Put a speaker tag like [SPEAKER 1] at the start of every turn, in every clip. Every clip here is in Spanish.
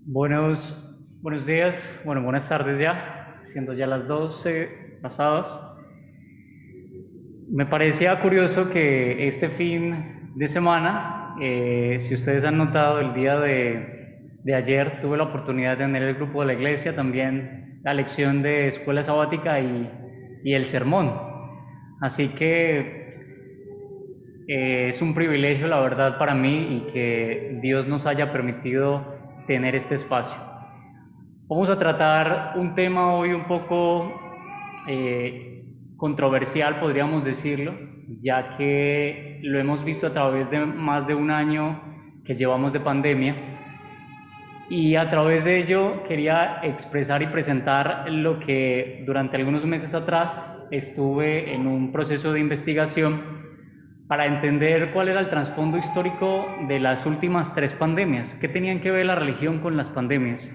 [SPEAKER 1] Buenos días, buenas tardes ya, siendo ya las 12 pasadas. Me parecía curioso que este fin de semana, si ustedes han notado, el día de ayer tuve la oportunidad de tener el grupo de la iglesia, también la lección de escuela sabática y el sermón. Así que es un privilegio, la verdad, para mí y que Dios nos haya permitido tener este espacio. Vamos a tratar un tema hoy un poco controversial, podríamos decirlo, ya que lo hemos visto a través de más de un año que llevamos de pandemia y a través de ello quería expresar y presentar lo que durante algunos meses atrás estuve en un proceso de investigación para entender cuál era el trasfondo histórico de las últimas tres pandemias, qué tenían que ver la religión con las pandemias.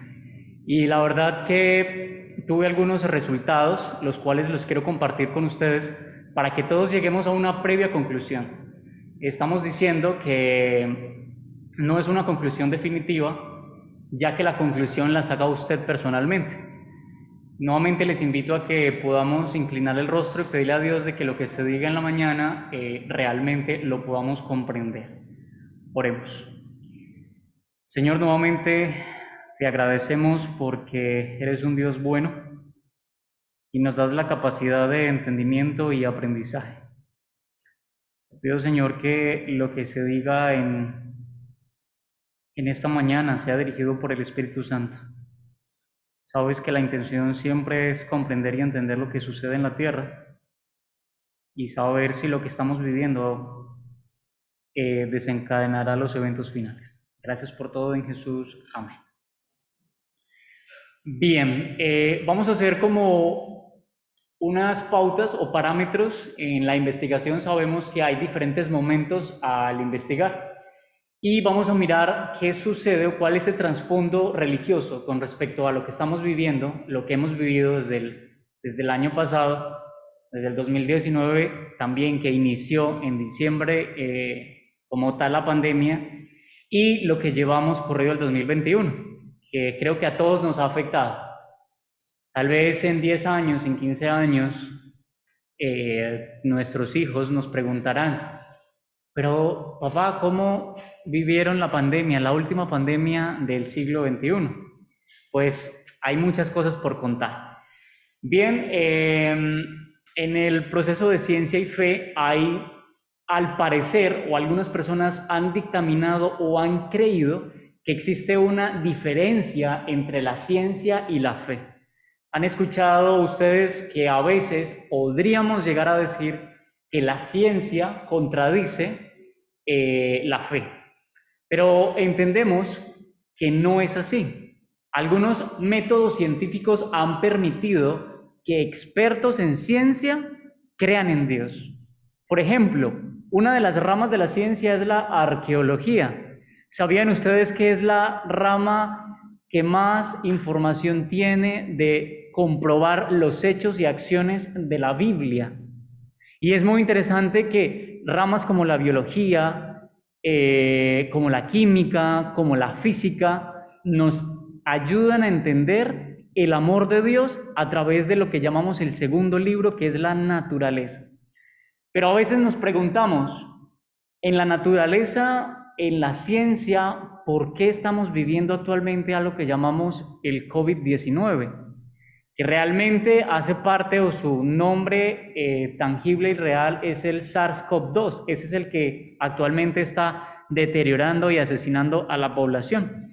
[SPEAKER 1] Y la verdad que tuve algunos resultados, los cuales los quiero compartir con ustedes para que todos lleguemos a una previa conclusión. Estamos diciendo que no es una conclusión definitiva, ya que la conclusión la saca usted personalmente. Nuevamente les invito a que podamos inclinar el rostro y pedirle a Dios de que lo que se diga en la mañana realmente lo podamos comprender. Oremos. Señor, nuevamente te agradecemos porque eres un Dios bueno y nos das la capacidad de entendimiento y aprendizaje. Te pido, Señor, que lo que se diga en esta mañana sea dirigido por el Espíritu Santo. Sabes que la intención siempre es comprender y entender lo que sucede en la tierra y saber si lo que estamos viviendo desencadenará los eventos finales. Gracias por todo en Jesús. Amén. Bien, vamos a hacer como unas pautas o parámetros. En la investigación sabemos que hay diferentes momentos al investigar y vamos a mirar qué sucede o cuál es el trasfondo religioso con respecto a lo que estamos viviendo, lo que hemos vivido desde el año pasado, desde el 2019 también, que inició en diciembre como tal la pandemia, y lo que llevamos corrido el 2021, que creo que a todos nos ha afectado. Tal vez en 10 años, en 15 años, nuestros hijos nos preguntarán, pero papá, ¿cómo vivieron la pandemia, la última pandemia del siglo XXI? Pues hay muchas cosas por contar. Bien, en el proceso de ciencia y fe hay, al parecer, o algunas personas han dictaminado o han creído que existe una diferencia entre la ciencia y la fe. Han escuchado ustedes que a veces podríamos llegar a decir que la ciencia contradice la fe, pero entendemos que no es así. Algunos métodos científicos han permitido que expertos en ciencia crean en Dios. Por ejemplo, una de las ramas de la ciencia es la arqueología. ¿Sabían ustedes que es la rama que más información tiene de comprobar los hechos y acciones de la Biblia? Y es muy interesante que ramas como la biología, como la química, como la física, nos ayudan a entender el amor de Dios a través de lo que llamamos el segundo libro, que es la naturaleza. Pero a veces nos preguntamos, en la naturaleza, en la ciencia, ¿por qué estamos viviendo actualmente a lo que llamamos el COVID-19? Que realmente hace parte, o su nombre tangible y real es el SARS-CoV-2. Ese es el que actualmente está deteriorando y asesinando a la población.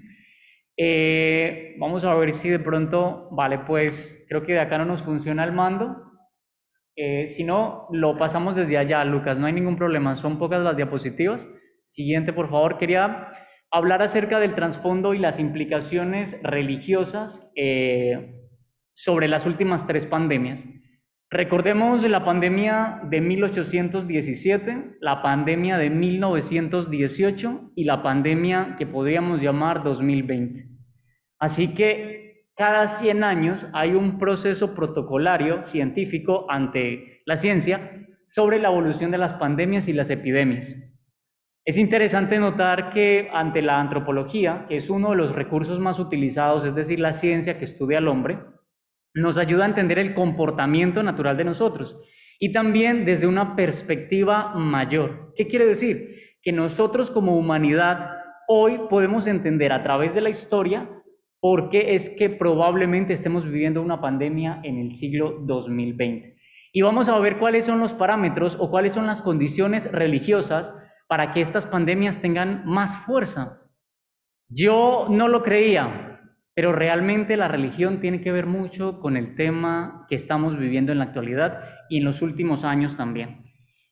[SPEAKER 1] Vamos a ver si de pronto, vale, pues creo que de acá no nos funciona el mando. Si no, lo pasamos desde allá, Lucas, no hay ningún problema, son pocas las diapositivas. Siguiente, por favor. Quería hablar acerca del trasfondo y las implicaciones religiosas sobre las últimas tres pandemias. Recordemos la pandemia de 1817, la pandemia de 1918 y la pandemia que podríamos llamar 2020. Así que cada 100 años hay un proceso protocolario científico ante la ciencia sobre la evolución de las pandemias y las epidemias. Es interesante notar que ante la antropología, que es uno de los recursos más utilizados, es decir, la ciencia que estudia al hombre, nos ayuda a entender el comportamiento natural de nosotros y también desde una perspectiva mayor. ¿Qué quiere decir? Que nosotros como humanidad hoy podemos entender a través de la historia por qué es que probablemente estemos viviendo una pandemia en el siglo 2020. Y vamos a ver cuáles son los parámetros o cuáles son las condiciones religiosas para que estas pandemias tengan más fuerza. Yo no lo creía, pero realmente la religión tiene que ver mucho con el tema que estamos viviendo en la actualidad y en los últimos años también.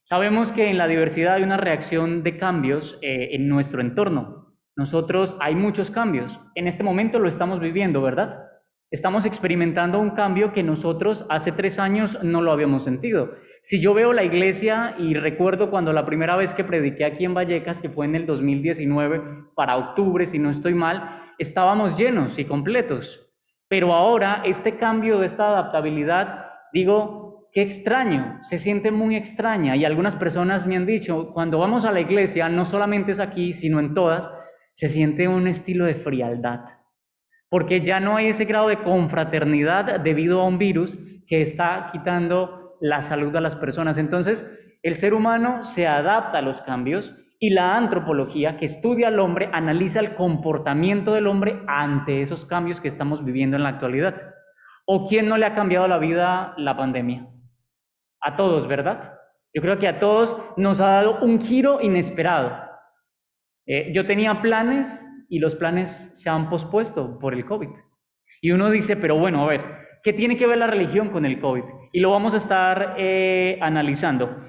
[SPEAKER 1] Sabemos que en la diversidad hay una reacción de cambios en nuestro entorno. Nosotros hay muchos cambios. En este momento lo estamos viviendo, ¿verdad? Estamos experimentando un cambio que nosotros hace 3 años no lo habíamos sentido. Si yo veo la iglesia y recuerdo cuando la primera vez que prediqué aquí en Vallecas, que fue en el 2019, para octubre, si no estoy mal, estábamos llenos y completos. Pero ahora este cambio de esta adaptabilidad, digo, qué extraño, se siente muy extraña. Y algunas personas me han dicho, cuando vamos a la iglesia, no solamente es aquí, sino en todas, se siente un estilo de frialdad. Porque ya no hay ese grado de confraternidad debido a un virus que está quitando la salud a las personas. Entonces, el ser humano se adapta a los cambios y la antropología, que estudia al hombre, analiza el comportamiento del hombre ante esos cambios que estamos viviendo en la actualidad. ¿O quién no le ha cambiado la vida la pandemia? A todos, ¿verdad? Yo creo que a todos nos ha dado un giro inesperado. Yo tenía planes y los planes se han pospuesto por el COVID. Y uno dice, pero bueno, a ver, ¿qué tiene que ver la religión con el COVID? Y lo vamos a estar analizando.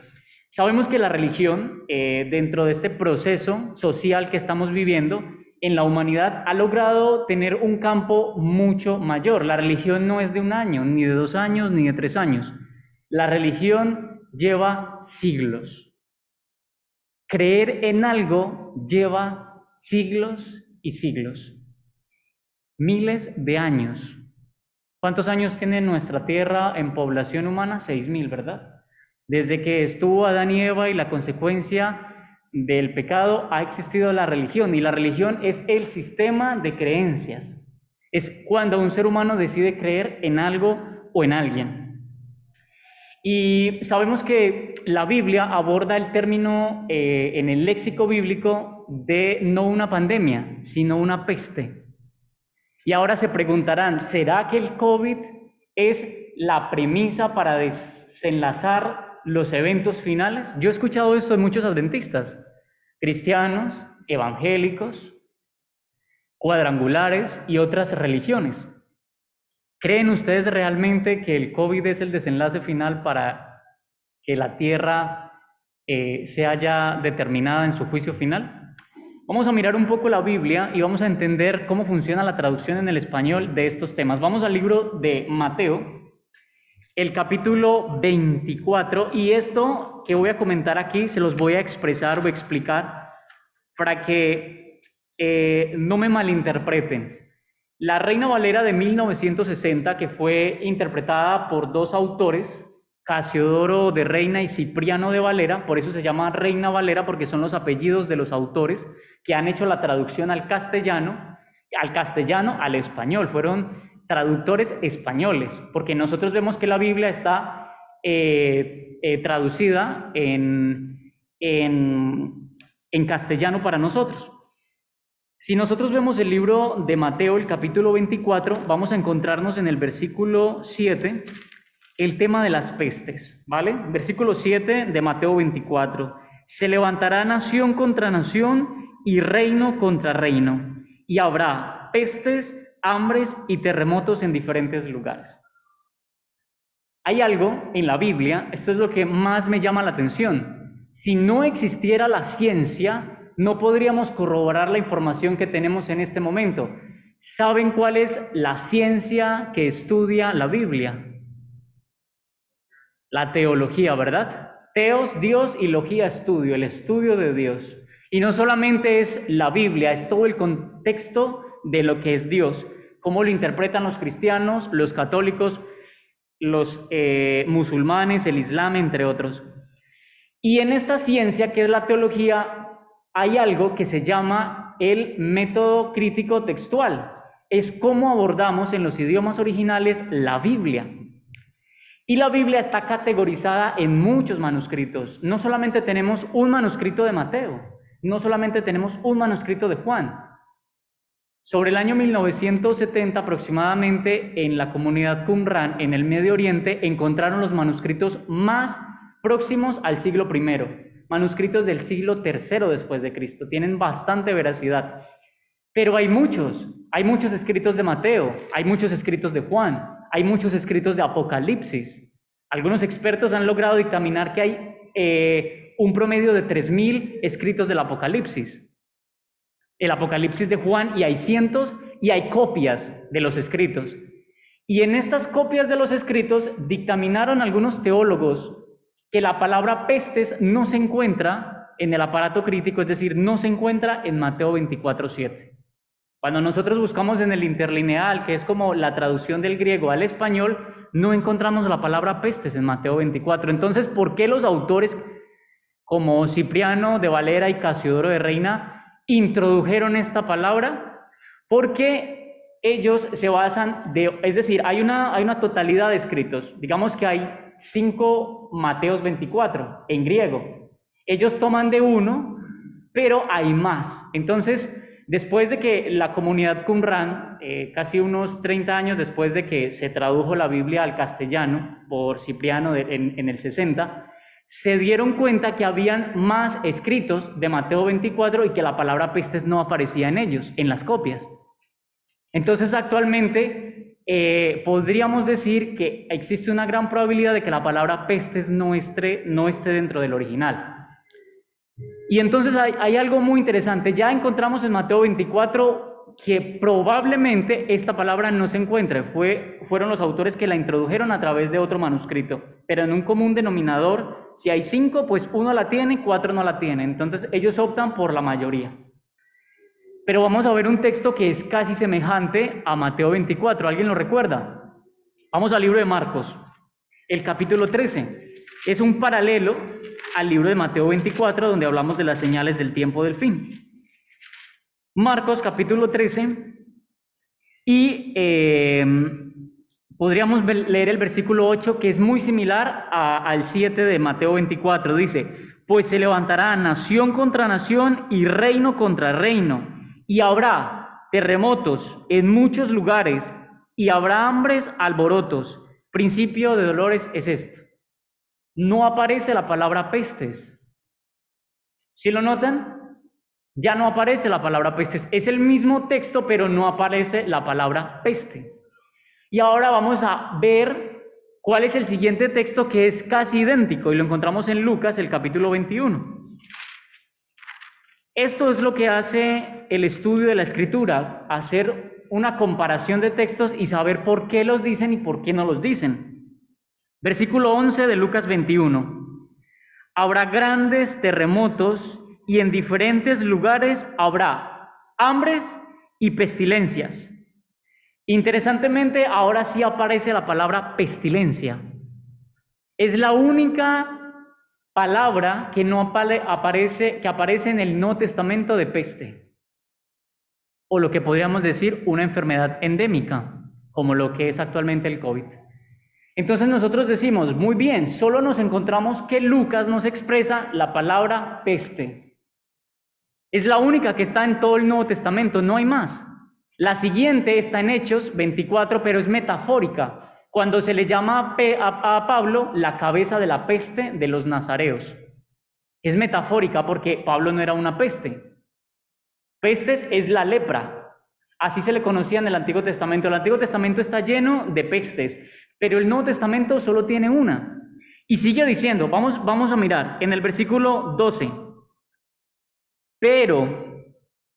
[SPEAKER 1] Sabemos que la religión, dentro de este proceso social que estamos viviendo, en la humanidad ha logrado tener un campo mucho mayor. La religión no es de 1 año, ni de 2 años, ni de 3 años. La religión lleva siglos. Creer en algo lleva siglos y siglos, miles de años. ¿Cuántos años tiene nuestra Tierra en población humana? 6.000, ¿verdad? Desde que estuvo Adán y Eva y la consecuencia del pecado ha existido la religión, y la religión es el sistema de creencias. Es cuando un ser humano decide creer en algo o en alguien. Y sabemos que la Biblia aborda el término en el léxico bíblico de no una pandemia, sino una peste. Y ahora se preguntarán, ¿será que el COVID es la premisa para desenlazar los eventos finales? Yo he escuchado esto de muchos adventistas, cristianos, evangélicos, cuadrangulares y otras religiones. ¿Creen ustedes realmente que el COVID es el desenlace final para que la Tierra sea ya determinada en su juicio final? Vamos a mirar un poco la Biblia y vamos a entender cómo funciona la traducción en el español de estos temas. Vamos al libro de Mateo, el capítulo 24, y esto que voy a comentar aquí se los voy a expresar o explicar para que no me malinterpreten. La Reina Valera de 1960, que fue interpretada por 2 autores, Casiodoro de Reina y Cipriano de Valera, por eso se llama Reina Valera, porque son los apellidos de los autores que han hecho la traducción al castellano, al español, fueron traductores españoles, porque nosotros vemos que la Biblia está traducida en castellano para nosotros. Si nosotros vemos el libro de Mateo, el capítulo 24, vamos a encontrarnos en el versículo 7 el tema de las pestes, ¿vale? Versículo 7 de Mateo 24. Se levantará nación contra nación y reino contra reino, y habrá pestes, hambres y terremotos en diferentes lugares. Hay algo en la Biblia, esto es lo que más me llama la atención. Si no existiera la ciencia, no podríamos corroborar la información que tenemos en este momento. ¿Saben cuál es la ciencia que estudia la Biblia? La teología, ¿verdad? Teos, Dios, y logía, estudio, el estudio de Dios. Y no solamente es la Biblia, es todo el contexto de lo que es Dios, cómo lo interpretan los cristianos, los católicos, los musulmanes, el Islam, entre otros. Y en esta ciencia, que es la teología, hay algo que se llama el método crítico textual. Es cómo abordamos en los idiomas originales la Biblia. Y la Biblia está categorizada en muchos manuscritos. No solamente tenemos un manuscrito de Mateo, no solamente tenemos un manuscrito de Juan. Sobre el año 1970 aproximadamente, en la comunidad Qumran, en el Medio Oriente, encontraron los manuscritos más próximos al siglo I, manuscritos del siglo III después de Cristo. Tienen bastante veracidad. Pero hay muchos escritos de Mateo, hay muchos escritos de Juan, hay muchos escritos de Apocalipsis. Algunos expertos han logrado dictaminar que hay un promedio de 3000 escritos del Apocalipsis. El Apocalipsis de Juan, y hay cientos, y hay copias de los escritos. Y en estas copias de los escritos dictaminaron algunos teólogos que la palabra pestes no se encuentra en el aparato crítico, es decir, no se encuentra en Mateo 24:7. Cuando nosotros buscamos en el interlineal, que es como la traducción del griego al español, no encontramos la palabra pestes en Mateo 24. Entonces, ¿por qué los autores como Cipriano de Valera y Casiodoro de Reina introdujeron esta palabra? Porque ellos se basan es decir, hay una totalidad de escritos. Digamos que hay 5 Mateos 24 en griego. Ellos toman de uno, pero hay más. Entonces, después de que la comunidad Qumran, casi unos 30 años después de que se tradujo la Biblia al castellano por Cipriano en el 60, se dieron cuenta que habían más escritos de Mateo 24 y que la palabra pestes no aparecía en ellos, en las copias. Entonces, actualmente podríamos decir que existe una gran probabilidad de que la palabra pestes no esté dentro del original. Y entonces hay algo muy interesante. Ya encontramos en Mateo 24 que probablemente esta palabra no se encuentre. Fueron los autores que la introdujeron a través de otro manuscrito, pero en un común denominador, si hay 5, pues 1 la tiene, 4 no la tiene. Entonces ellos optan por la mayoría. Pero vamos a ver un texto que es casi semejante a Mateo 24. ¿Alguien lo recuerda? Vamos al libro de Marcos, el capítulo 13. Es un paralelo al libro de Mateo 24, donde hablamos de las señales del tiempo del fin. Marcos capítulo 13, y podríamos leer el versículo 8, que es muy similar al 7 de Mateo 24. Dice: pues se levantará nación contra nación y reino contra reino, y habrá terremotos en muchos lugares, y habrá hambres, alborotos. Principio de dolores es esto. No aparece la palabra pestes. ¿Sí lo notan? Ya no aparece la palabra pestes. Es el mismo texto, pero no aparece la palabra peste. Y ahora vamos a ver cuál es el siguiente texto, que es casi idéntico, y lo encontramos en Lucas, el capítulo 21. Esto es lo que hace el estudio de la Escritura, hacer una comparación de textos y saber por qué los dicen y por qué no los dicen. Versículo 11 de Lucas 21. Habrá grandes terremotos y en diferentes lugares habrá hambres y pestilencias. Interesantemente, ahora sí aparece la palabra pestilencia. Es la única palabra que no aparece en el Nuevo Testamento de peste, o lo que podríamos decir una enfermedad endémica, como lo que es actualmente el COVID. Entonces nosotros decimos, muy bien, solo nos encontramos que Lucas nos expresa la palabra peste. Es la única que está en todo el Nuevo Testamento, no hay más. La siguiente está en Hechos 24, pero es metafórica, cuando se le llama a Pablo la cabeza de la peste de los nazareos. Es metafórica porque Pablo no era una peste. Pestes es la lepra. Así se le conocía en el Antiguo Testamento. El Antiguo Testamento está lleno de pestes, pero el Nuevo Testamento solo tiene una. Y sigue diciendo, vamos a mirar en el versículo 12. Pero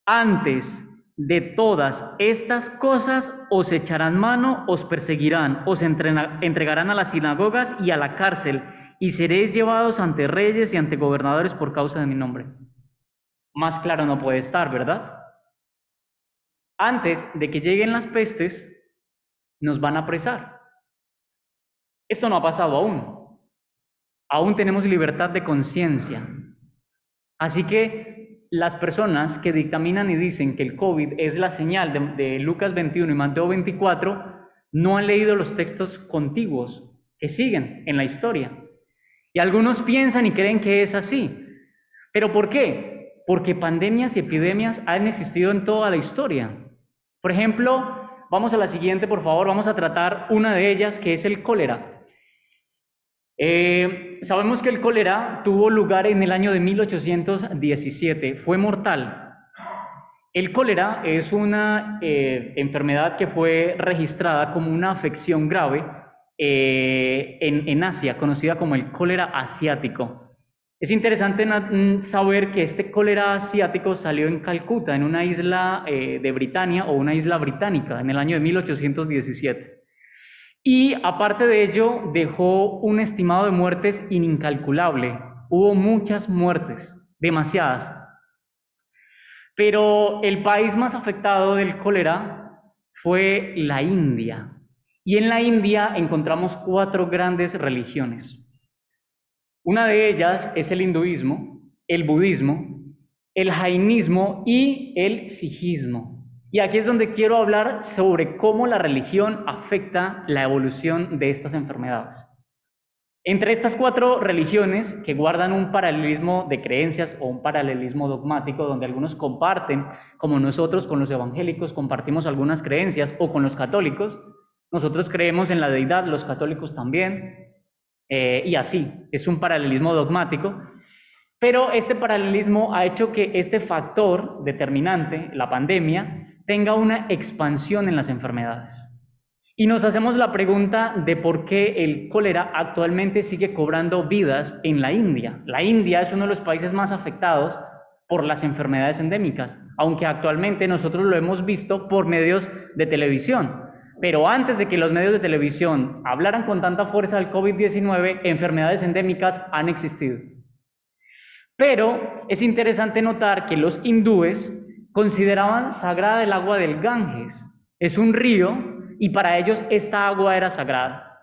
[SPEAKER 1] antes de todas estas cosas os echarán mano, os perseguirán, os entregarán a las sinagogas y a la cárcel, y seréis llevados ante reyes y ante gobernadores por causa de mi nombre. Más claro no puede estar, ¿verdad? Antes de que lleguen las pestes, nos van a apresar. Esto no ha pasado aún. Aún tenemos libertad de conciencia. Así que las personas que dictaminan y dicen que el COVID es la señal de Lucas 21 y Mateo 24 no han leído los textos contiguos que siguen en la historia. Y algunos piensan y creen que es así. ¿Pero por qué? Porque pandemias y epidemias han existido en toda la historia. Por ejemplo, vamos a la siguiente, por favor, vamos a tratar una de ellas, que es el cólera. Sabemos que el cólera tuvo lugar en el año de 1817, fue mortal. El cólera es una enfermedad que fue registrada como una afección grave en Asia, conocida como el cólera asiático. Es interesante saber que este cólera asiático salió en Calcuta, en una isla de Britania o una isla británica, en el año de 1817. Y aparte de ello, dejó un estimado de muertes incalculable. Hubo muchas muertes, demasiadas. Pero el país más afectado del cólera fue la India. Y en la India encontramos 4 grandes religiones. Una de ellas es el hinduismo, el budismo, el jainismo y el sijismo. Y aquí es donde quiero hablar sobre cómo la religión afecta la evolución de estas enfermedades. Entre estas 4 religiones, que guardan un paralelismo de creencias o un paralelismo dogmático, donde algunos comparten, como nosotros con los evangélicos compartimos algunas creencias, o con los católicos, nosotros creemos en la deidad, los católicos también, y así, es un paralelismo dogmático. Pero este paralelismo ha hecho que este factor determinante, la pandemia, tenga una expansión en las enfermedades. Y nos hacemos la pregunta de por qué el cólera actualmente sigue cobrando vidas en la India. La India es uno de los países más afectados por las enfermedades endémicas, aunque actualmente nosotros lo hemos visto por medios de televisión. Pero antes de que los medios de televisión hablaran con tanta fuerza del COVID-19, enfermedades endémicas han existido. Pero es interesante notar que los hindúes consideraban sagrada el agua del Ganges. Es un río y para ellos esta agua era sagrada.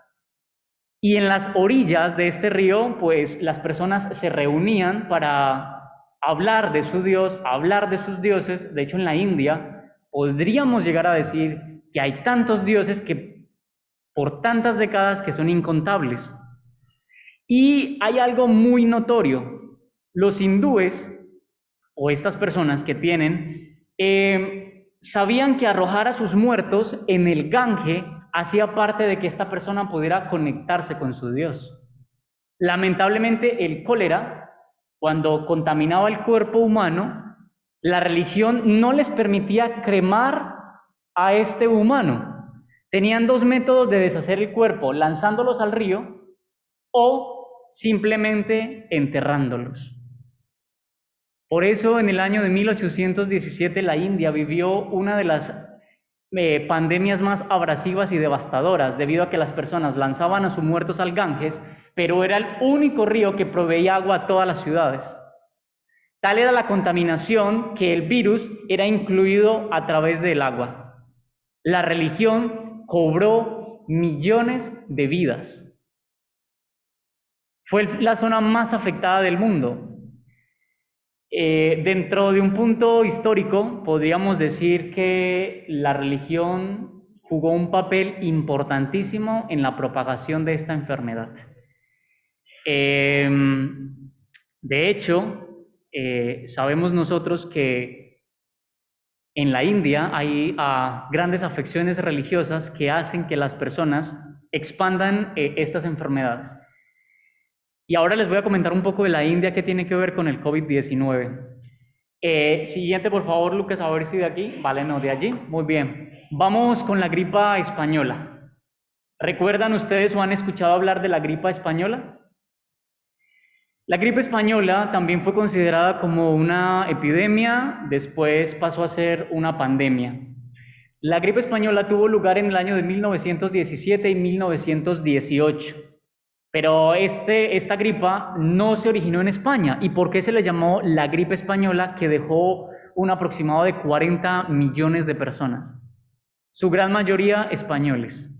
[SPEAKER 1] Y en las orillas de este río, pues las personas se reunían para hablar de su Dios, hablar de sus dioses. De hecho, en la India podríamos llegar a decir que hay tantos dioses que por tantas décadas que son incontables. Y hay algo muy notorio. Los hindúes, o estas personas que tienen, sabían que arrojar a sus muertos en el Gange hacía parte de que esta persona pudiera conectarse con su Dios. Lamentablemente, el cólera, cuando contaminaba el cuerpo humano, la religión no les permitía cremar a este humano. Tenían 2 métodos de deshacer el cuerpo: lanzándolos al río o simplemente enterrándolos. Por eso, en el año de 1817, la India vivió una de las pandemias más abrasivas y devastadoras, debido a que las personas lanzaban a sus muertos al Ganges, pero era el único río que proveía agua a todas las ciudades. Tal era la contaminación que el virus era incluido a través del agua. La religión cobró millones de vidas. Fue la zona más afectada del mundo. Dentro de un punto histórico, podríamos decir que la religión jugó un papel importantísimo en la propagación de esta enfermedad. De hecho, sabemos nosotros que en la India hay grandes afecciones religiosas que hacen que las personas expandan estas enfermedades. Y ahora les voy a comentar un poco de la India que tiene que ver con el COVID-19. Siguiente, por favor, Lucas, a ver si de aquí. Vale, no, de allí. Muy bien. Vamos con la gripa española. ¿Recuerdan ustedes o han escuchado hablar de la gripa española? La gripe española también fue considerada como una epidemia, después pasó a ser una pandemia. La gripe española tuvo lugar en el año de 1917 y 1918. Pero esta gripa no se originó en España. ¿Y por qué se le llamó la gripe española, que dejó un aproximado de 40 millones de personas? Su gran mayoría españoles.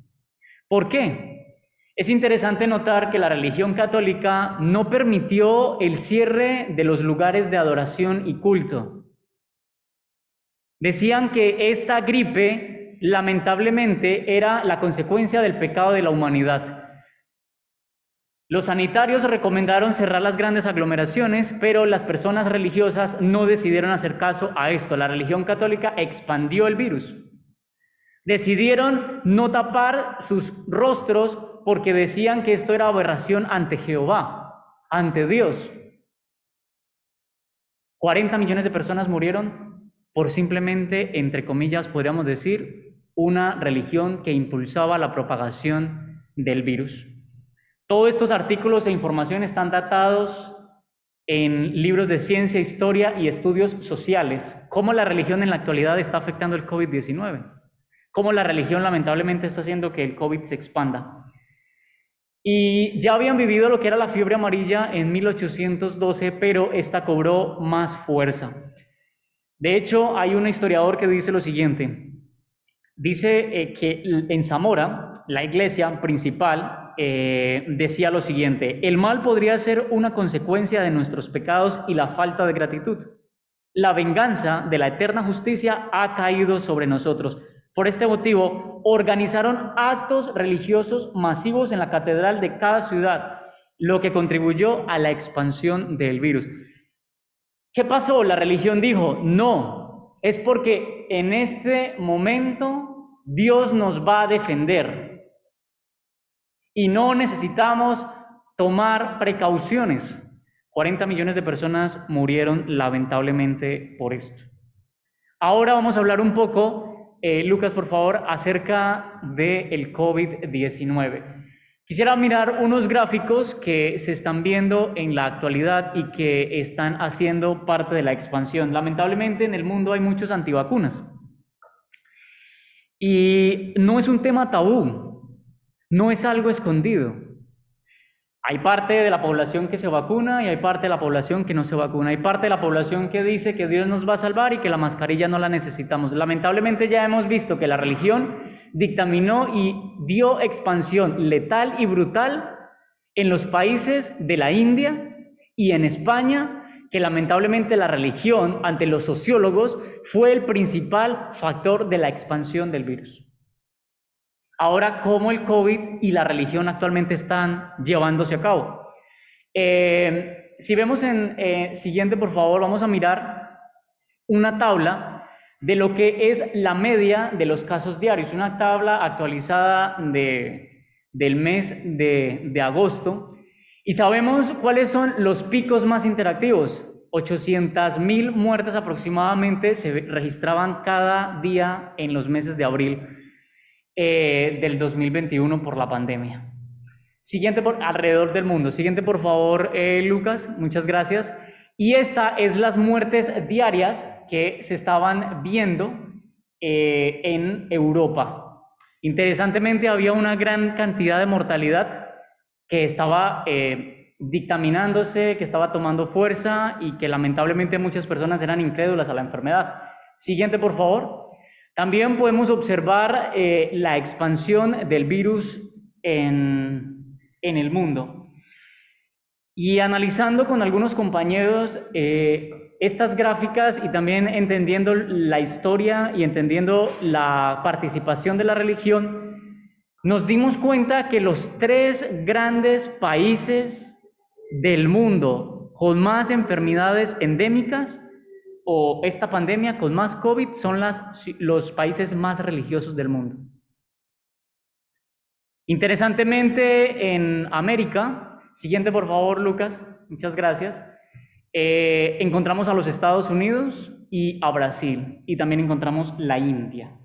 [SPEAKER 1] ¿Por qué? Es interesante notar que la religión católica no permitió el cierre de los lugares de adoración y culto. Decían que esta gripe, lamentablemente, era la consecuencia del pecado de la humanidad. Los sanitarios recomendaron cerrar las grandes aglomeraciones, pero las personas religiosas no decidieron hacer caso a esto. La religión católica expandió el virus. Decidieron no tapar sus rostros porque decían que esto era aberración ante Jehová, ante Dios. 40 millones de personas murieron por simplemente, entre comillas, podríamos decir, una religión que impulsaba la propagación del virus. Todos estos artículos e información están datados en libros de ciencia, historia y estudios sociales. Cómo la religión en la actualidad está afectando el COVID-19. Cómo la religión lamentablemente está haciendo que el COVID se expanda. Y ya habían vivido lo que era la fiebre amarilla en 1812, pero esta cobró más fuerza. De hecho, hay un historiador que dice lo siguiente. Dice que en Zamora, la iglesia principal, decía lo siguiente: el mal podría ser una consecuencia de nuestros pecados y la falta de gratitud. La venganza de la eterna justicia ha caído sobre nosotros. Por este motivo, organizaron actos religiosos masivos en la catedral de cada ciudad, lo que contribuyó a la expansión del virus. ¿Qué pasó? La religión dijo: no, es porque en este momento Dios nos va a defender y no necesitamos tomar precauciones. 40 millones de personas murieron lamentablemente por esto. Ahora vamos a hablar un poco, Lucas, por favor, acerca del COVID-19. Quisiera mirar unos gráficos que se están viendo en la actualidad y que están haciendo parte de la expansión. Lamentablemente en el mundo hay muchos antivacunas. Y no es un tema tabú, no es algo escondido. Hay parte de la población que se vacuna y hay parte de la población que no se vacuna. Hay parte de la población que dice que Dios nos va a salvar y que la mascarilla no la necesitamos. Lamentablemente ya hemos visto que la religión dictaminó y dio expansión letal y brutal en los países de la India y en España, que lamentablemente la religión, ante los sociólogos, fue el principal factor de la expansión del virus. Ahora, ¿cómo el COVID y la religión actualmente están llevándose a cabo? Si vemos en siguiente, por favor, vamos a mirar una tabla de lo que es la media de los casos diarios, una tabla actualizada del mes de agosto, y sabemos cuáles son los picos más interactivos. 800.000 muertes aproximadamente se registraban cada día en los meses de abril del 2021 por la pandemia. Siguiente alrededor del mundo. Siguiente, por favor, Lucas. Muchas gracias. Y esta es las muertes diarias que se estaban viendo en Europa. Interesantemente, había una gran cantidad de mortalidad que estaba dictaminándose, que estaba tomando fuerza y que lamentablemente muchas personas eran incrédulas a la enfermedad. Siguiente, por favor. También podemos observar la expansión del virus en el mundo. Y analizando con algunos compañeros estas gráficas y también entendiendo la historia y entendiendo la participación de la religión, nos dimos cuenta que los 3 grandes países del mundo con más enfermedades endémicas o esta pandemia con más COVID son los países más religiosos del mundo. Interesantemente, en América, siguiente por favor, Lucas, muchas gracias, encontramos a los Estados Unidos y a Brasil, y también encontramos la India.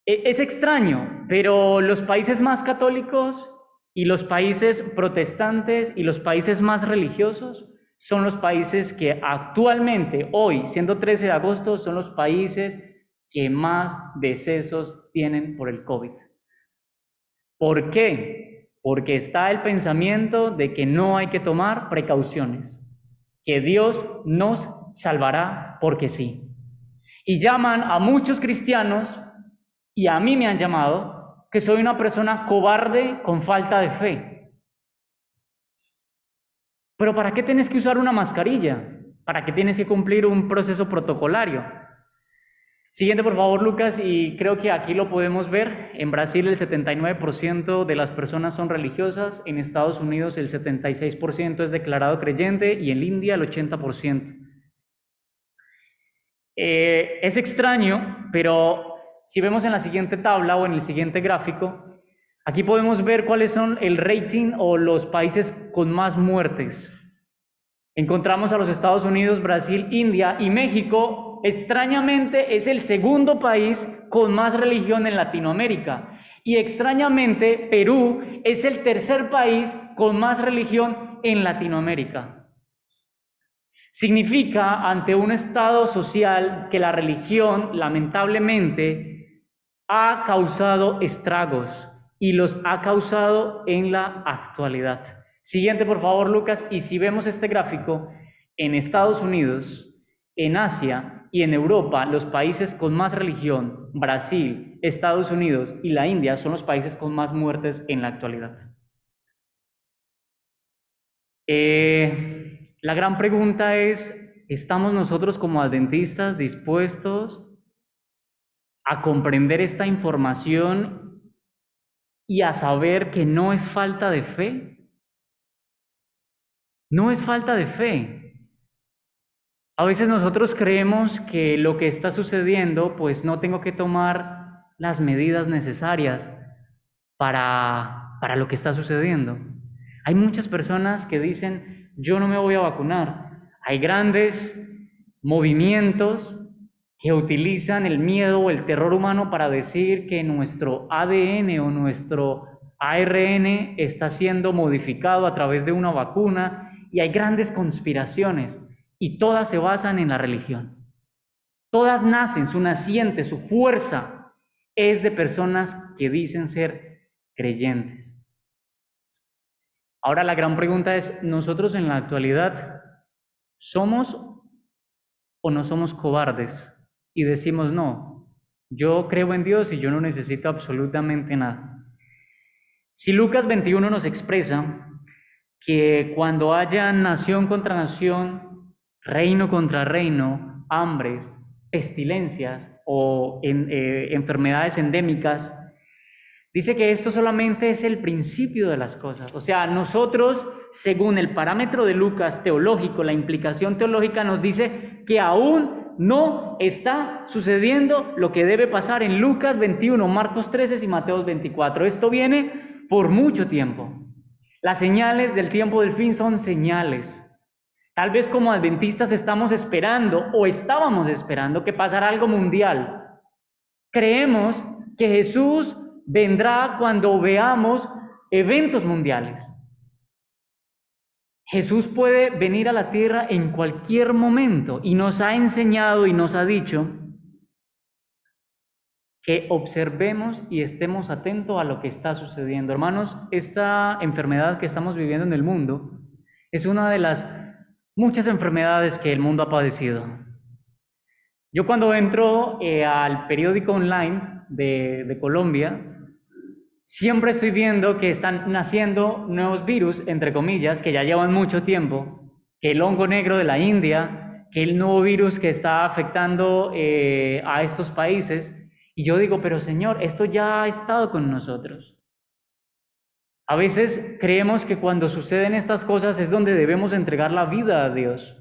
[SPEAKER 1] Es extraño, pero los países más católicos y los países protestantes y los países más religiosos son los países que actualmente, hoy, siendo 13 de agosto, son los países que más decesos tienen por el COVID. ¿Por qué? Porque está el pensamiento de que no hay que tomar precauciones, que Dios nos salvará porque sí. Y llaman a muchos cristianos, y a mí me han llamado, que soy una persona cobarde con falta de fe. Pero ¿para qué tienes que usar una mascarilla? ¿Para qué tienes que cumplir un proceso protocolario? Siguiente, por favor, Lucas, y creo que aquí lo podemos ver. En Brasil el 79% de las personas son religiosas, en Estados Unidos el 76% es declarado creyente y en la India el 80%. Es extraño, pero si vemos en la siguiente tabla o en el siguiente gráfico, aquí podemos ver cuáles son el rating o los países con más muertes. Encontramos a los Estados Unidos, Brasil, India y México. Extrañamente es el segundo país con más religión en Latinoamérica. Y extrañamente Perú es el tercer país con más religión en Latinoamérica. Significa ante un estado social que la religión lamentablemente ha causado estragos y los ha causado en la actualidad. Siguiente, por favor, Lucas. Y si vemos este gráfico, en Estados Unidos, en Asia y en Europa, los países con más religión, Brasil, Estados Unidos y la India, son los países con más muertes en la actualidad. La gran pregunta es, ¿estamos nosotros como adventistas dispuestos a comprender esta información y a saber que no es falta de fe? No es falta de fe. A veces nosotros creemos que lo que está sucediendo, pues no tengo que tomar las medidas necesarias para lo que está sucediendo. Hay muchas personas que dicen, yo no me voy a vacunar. Hay grandes movimientos que utilizan el miedo o el terror humano para decir que nuestro ADN o nuestro ARN está siendo modificado a través de una vacuna, y hay grandes conspiraciones y todas se basan en la religión. Todas nacen, su naciente, su fuerza es de personas que dicen ser creyentes. Ahora la gran pregunta es, ¿nosotros en la actualidad somos o no somos cobardes? Y decimos, no, yo creo en Dios y yo no necesito absolutamente nada. Si Lucas 21 nos expresa que cuando haya nación contra nación, reino contra reino, hambres, pestilencias o enfermedades endémicas, dice que esto solamente es el principio de las cosas. O sea, nosotros, según el parámetro de Lucas teológico, la implicación teológica nos dice que aún no está sucediendo lo que debe pasar en Lucas 21, Marcos 13 y Mateo 24. Esto viene por mucho tiempo. Las señales del tiempo del fin son señales. Tal vez como adventistas estamos esperando o estábamos esperando que pasara algo mundial. Creemos que Jesús vendrá cuando veamos eventos mundiales. Jesús puede venir a la tierra en cualquier momento y nos ha enseñado y nos ha dicho que observemos y estemos atentos a lo que está sucediendo. Hermanos, esta enfermedad que estamos viviendo en el mundo es una de las muchas enfermedades que el mundo ha padecido. Yo cuando entro al periódico online de Colombia, siempre estoy viendo que están naciendo nuevos virus, entre comillas, que ya llevan mucho tiempo, que el hongo negro de la India, que el nuevo virus que está afectando a estos países. Y yo digo, pero Señor, esto ya ha estado con nosotros. A veces creemos que cuando suceden estas cosas es donde debemos entregar la vida a Dios.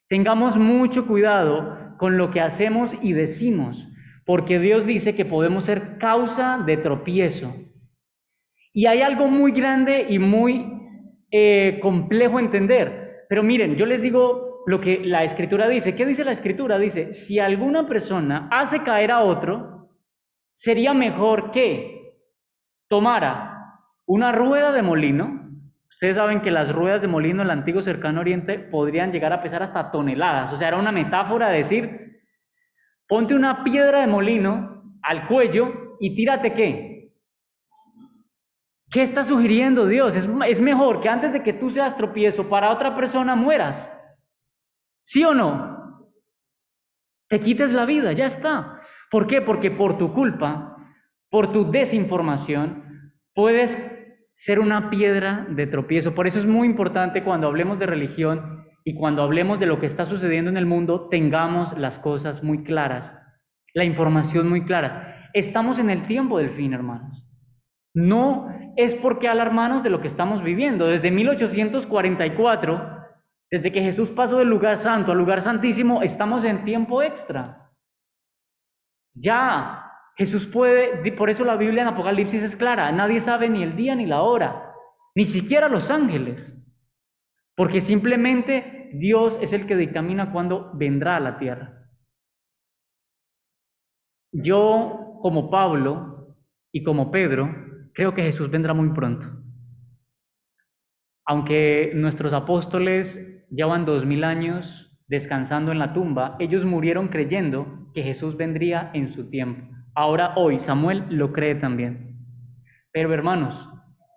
[SPEAKER 1] Tengamos mucho cuidado con lo que hacemos y decimos, porque Dios dice que podemos ser causa de tropiezo. Y hay algo muy grande y muy complejo entender. Pero miren, yo les digo lo que la Escritura dice. ¿Qué dice la Escritura? Dice, si alguna persona hace caer a otro, sería mejor que tomara una rueda de molino. Ustedes saben que las ruedas de molino en el antiguo cercano oriente podrían llegar a pesar hasta toneladas. O sea, era una metáfora de decir, ponte una piedra de molino al cuello y tírate ¿qué? ¿Qué está sugiriendo Dios? Es mejor que antes de que tú seas tropiezo para otra persona mueras. ¿Sí o no? Te quites la vida, ya está. ¿Por qué? Porque por tu culpa, por tu desinformación, puedes ser una piedra de tropiezo. Por eso es muy importante cuando hablemos de religión y cuando hablemos de lo que está sucediendo en el mundo, tengamos las cosas muy claras, la información muy clara. Estamos en el tiempo del fin, hermanos. No es por qué alarmarnos de lo que estamos viviendo. Desde 1844, desde que Jesús pasó del lugar santo al lugar santísimo, estamos en tiempo extra. Ya, Jesús puede, por eso la Biblia en Apocalipsis es clara, nadie sabe ni el día ni la hora, ni siquiera los ángeles, porque simplemente Dios es el que dictamina cuándo vendrá a la tierra. Yo, como Pablo y como Pedro, creo que Jesús vendrá muy pronto. Aunque nuestros apóstoles llevan 2000 años descansando en la tumba, ellos murieron creyendo que Jesús vendría en su tiempo. Ahora hoy Samuel lo cree también. Pero hermanos,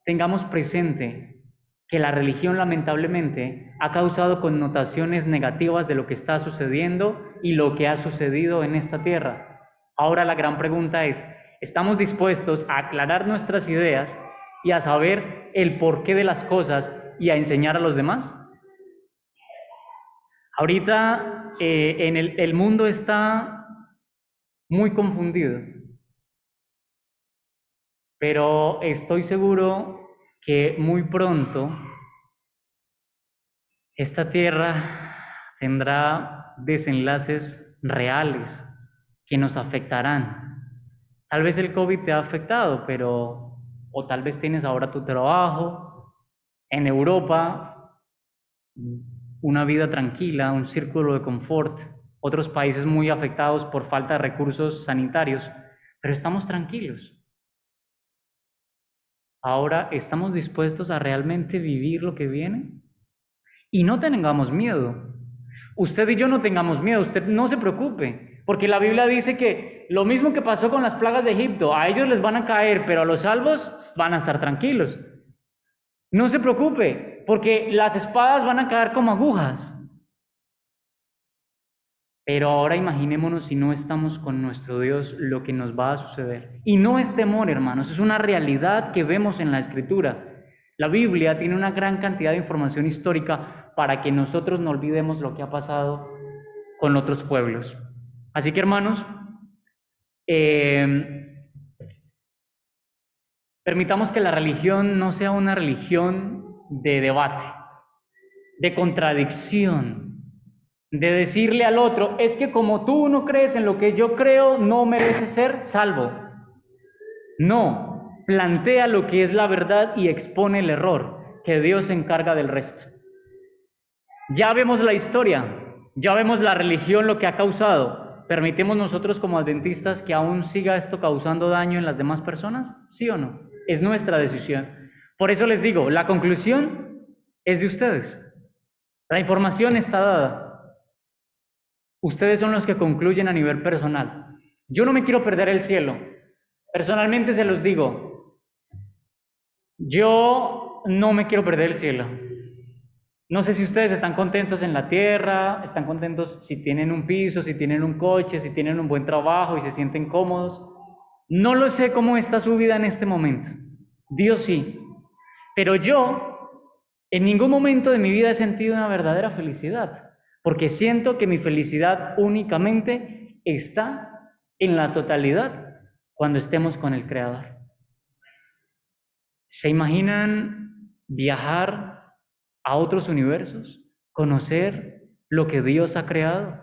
[SPEAKER 1] tengamos presente que la religión lamentablemente ha causado connotaciones negativas de lo que está sucediendo y lo que ha sucedido en esta tierra. Ahora la gran pregunta es, ¿estamos dispuestos a aclarar nuestras ideas y a saber el porqué de las cosas y a enseñar a los demás? Ahorita el mundo está muy confundido, pero estoy seguro que muy pronto esta tierra tendrá desenlaces reales que nos afectarán. Tal vez el COVID te ha afectado, o tal vez tienes ahora tu trabajo en Europa, una vida tranquila, un círculo de confort, otros países muy afectados por falta de recursos sanitarios, pero estamos tranquilos. Ahora, ¿estamos dispuestos a realmente vivir lo que viene? Y no tengamos miedo. Usted y yo no tengamos miedo, usted no se preocupe, porque la Biblia dice que lo mismo que pasó con las plagas de Egipto, a ellos les van a caer, pero a los salvos van a estar tranquilos. No se preocupe, porque las espadas van a caer como agujas. Pero ahora imaginémonos si no estamos con nuestro Dios, lo que nos va a suceder. Y no es temor, hermanos, es una realidad que vemos en la Escritura. La Biblia tiene una gran cantidad de información histórica para que nosotros no olvidemos lo que ha pasado con otros pueblos. Así que, hermanos, permitamos que la religión no sea una religión de debate, de contradicción, de decirle al otro, es que como tú no crees en lo que yo creo, no mereces ser salvo. No, plantea lo que es la verdad y expone el error, que Dios se encarga del resto. Ya vemos la historia, ya vemos la religión, lo que ha causado. ¿Permitimos nosotros como adventistas que aún siga esto causando daño en las demás personas? ¿Sí o no? Es nuestra decisión. Por eso les digo, la conclusión es de ustedes. La información está dada. Ustedes son los que concluyen a nivel personal. Yo no me quiero perder el cielo. Personalmente se los digo, yo no me quiero perder el cielo. No sé si ustedes están contentos en la tierra, están contentos si tienen un piso, si tienen un coche, si tienen un buen trabajo y se sienten cómodos. No lo sé cómo está su vida en este momento. Dios sí. Pero yo en ningún momento de mi vida he sentido una verdadera felicidad, porque siento que mi felicidad únicamente está en la totalidad cuando estemos con el Creador. ¿Se imaginan viajar a otros universos? ¿Conocer lo que Dios ha creado?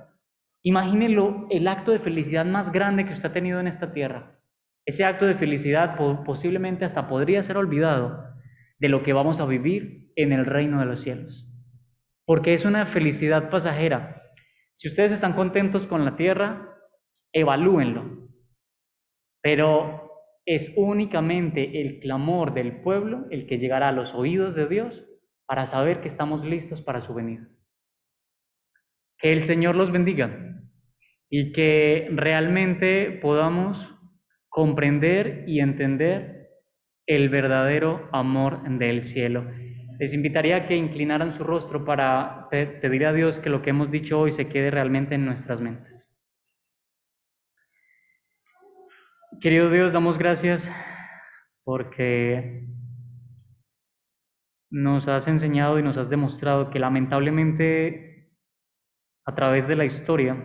[SPEAKER 1] Imagínenlo, el acto de felicidad más grande que usted ha tenido en esta tierra. Ese acto de felicidad posiblemente hasta podría ser olvidado de lo que vamos a vivir en el reino de los cielos. Porque es una felicidad pasajera. Si ustedes están contentos con la tierra, evalúenlo. Pero es únicamente el clamor del pueblo el que llegará a los oídos de Dios para saber que estamos listos para su venida. Que el Señor los bendiga y que realmente podamos comprender y entender el verdadero amor del cielo. Les invitaría a que inclinaran su rostro para pedir a Dios que lo que hemos dicho hoy se quede realmente en nuestras mentes. Querido Dios, damos gracias porque nos has enseñado y nos has demostrado que lamentablemente a través de la historia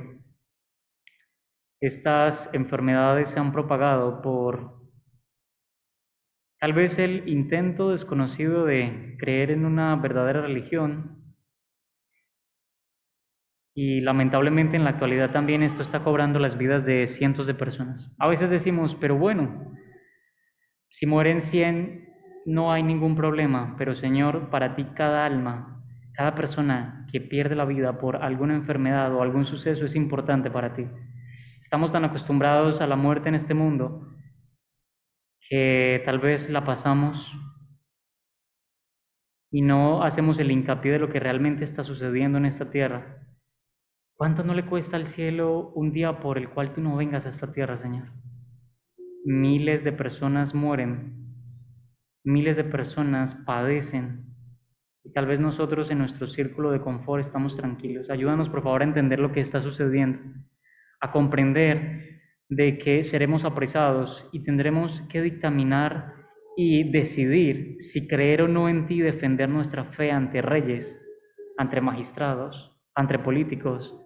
[SPEAKER 1] estas enfermedades se han propagado por tal vez el intento desconocido de creer en una verdadera religión y lamentablemente en la actualidad también esto está cobrando las vidas de cientos de personas. A veces decimos, pero bueno, si mueren 100 no hay ningún problema, pero Señor, para ti cada alma, cada persona que pierde la vida por alguna enfermedad o algún suceso es importante para ti. Estamos tan acostumbrados a la muerte en este mundo que tal vez la pasamos y no hacemos el hincapié de lo que realmente está sucediendo en esta tierra. ¿Cuánto no le cuesta al cielo un día por el cual tú no vengas a esta tierra, Señor? Miles de personas mueren, miles de personas padecen, y tal vez nosotros en nuestro círculo de confort estamos tranquilos. Ayúdanos, por favor, a entender lo que está sucediendo, a comprender de que seremos apresados y tendremos que dictaminar y decidir si creer o no en ti y defender nuestra fe ante reyes, ante magistrados, ante políticos,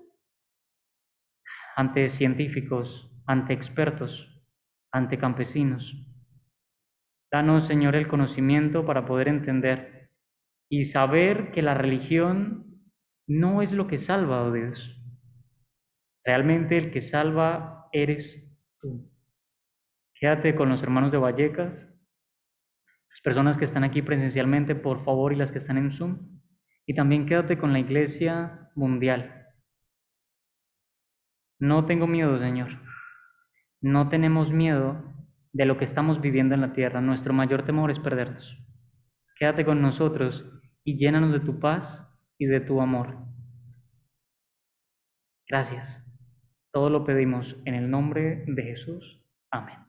[SPEAKER 1] ante científicos, ante expertos, ante campesinos. Danos, Señor, el conocimiento para poder entender y saber que la religión no es lo que salva, oh Dios. Realmente el que salva eres tú. Quédate con los hermanos de Vallecas, las personas que están aquí presencialmente, por favor, y las que están en Zoom. Y también quédate con la iglesia mundial. No tengo miedo, Señor. No tenemos miedo de lo que estamos viviendo en la tierra. Nuestro mayor temor es perdernos. Quédate con nosotros y llénanos de tu paz y de tu amor. Gracias. Todo lo pedimos en el nombre de Jesús. Amén.